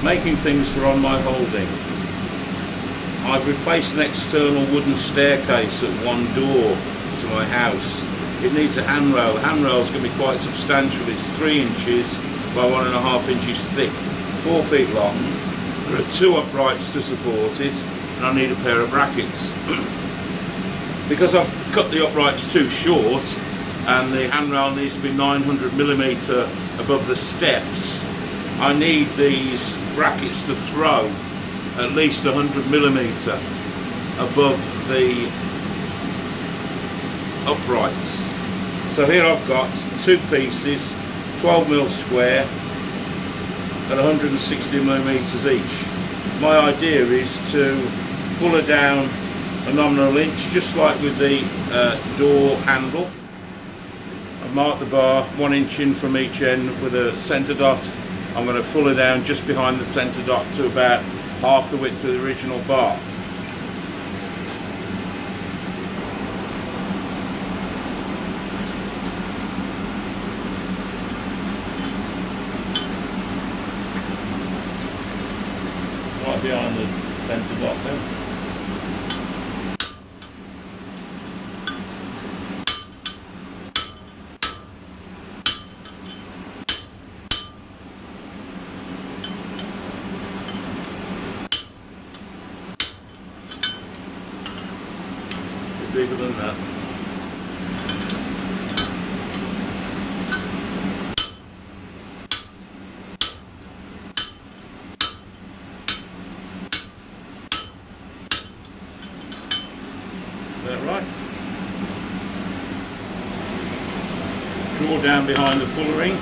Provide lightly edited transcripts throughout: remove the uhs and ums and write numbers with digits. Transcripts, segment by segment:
Making things for on my holding. I've replaced an external wooden staircase at one door to my house. It needs a handrail. The handrail is going to be quite substantial. It's 3 inches by 1.5 inches thick, 4 feet long. There are 2 uprights to support it, and I need a pair of brackets. Because I've cut the uprights too short, and the handrail needs to be 900mm above the steps, I need these brackets to throw at least 100mm above the uprights. So here I've got 2 pieces, 12mm square at 160mm each. My idea is to fuller down a nominal inch, just like with the door handle. I've marked the bar 1 inch in from each end with a centre dot. I'm going to fuller down just behind the centre dot to about half the width of the original bar. Right behind the centre dot then. Bigger than that. Is that right? Draw down behind the fullering.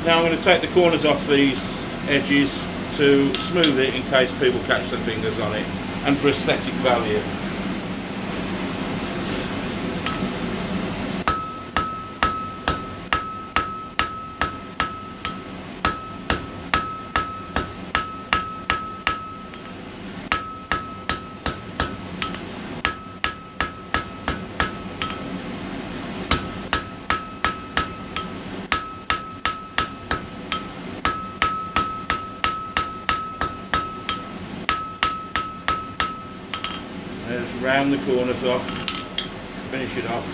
Now I'm going to take the corners off these edges to smooth it in case people catch their fingers on it, and for aesthetic value. just round the corners off, finish it off.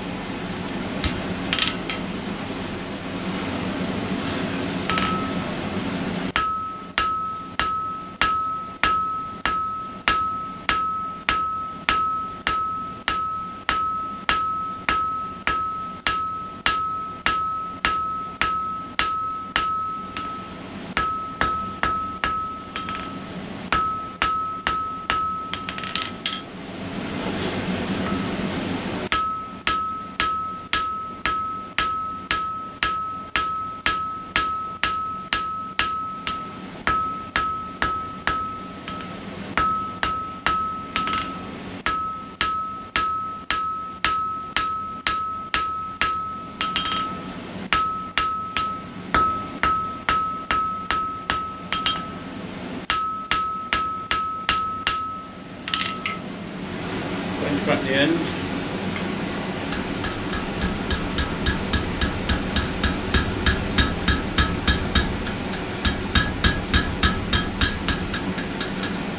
Back the end.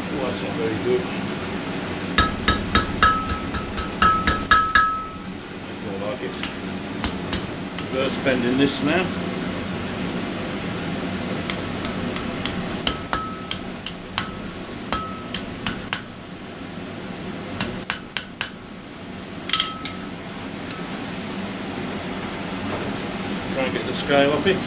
Oh, that's not very good. That's more like it. Reverse bending this now. Try and get the scale off it.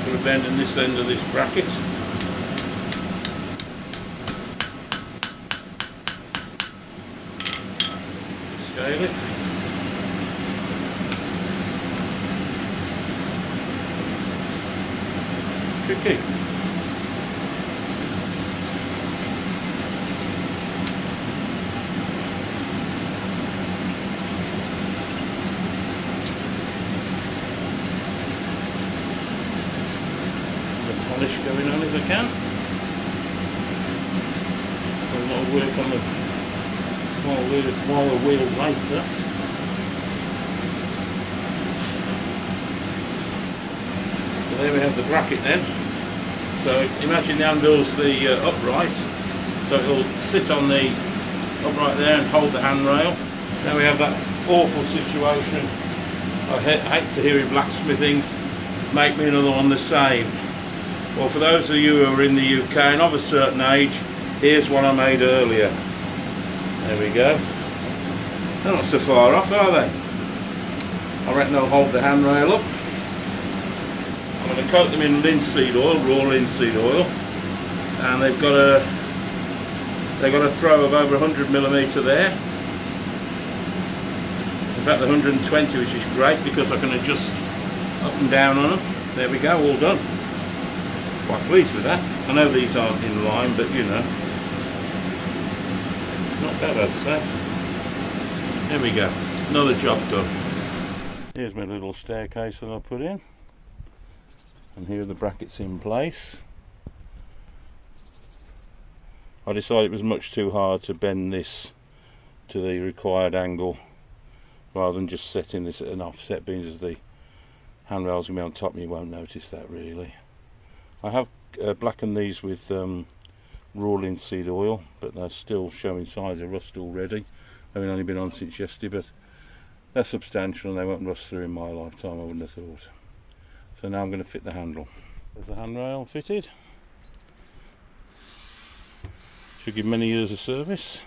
Put a bend in this end of this bracket. Scale it. Tricky. The polish going on if I can. A lot of work on the while the wheel later. So there we have the bracket then. So imagine the handle's the upright, so it'll sit on the upright there and hold the handrail. Now we have that awful situation. I hate to hear in blacksmithing, make me another one the same. Well, for those of you who are in the UK and of a certain age, here's one I made earlier. There we go. They're not so far off, are they? I reckon they'll hold the handrail up. I'm going to coat them in linseed oil, raw linseed oil, and they've got a throw of over 100mm there. In fact, the 120, which is great because I can adjust up and down on them. There we go, all done. Quite pleased with that. I know these aren't in line, but you know, not bad, I'd say. There we go, another job done. Here's my little staircase that I put in. And here are the brackets in place. I decided it was much too hard to bend this to the required angle rather than just setting this at an offset, being as the handrail's going to be on top and you won't notice that really. I have blackened these with raw linseed oil, but they're still showing signs of rust already. They've only been on since yesterday, but they're substantial and they won't rust through in my lifetime, I wouldn't have thought. So now I'm going to fit the handle. There's the handrail fitted. Should give many years of service.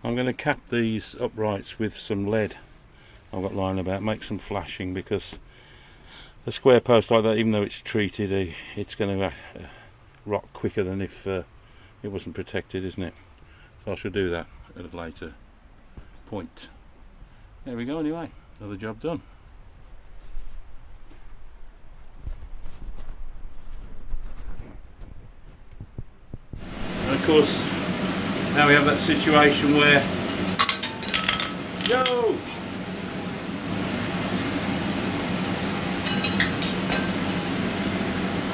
I'm going to cap these uprights with some lead I've got lying about, make some flashing, because a square post like that, even though it's treated, it's going to rot quicker than if it wasn't protected, isn't it? So I shall do that at a later point. There we go anyway, another job done. And of course, now we have that situation where, yo!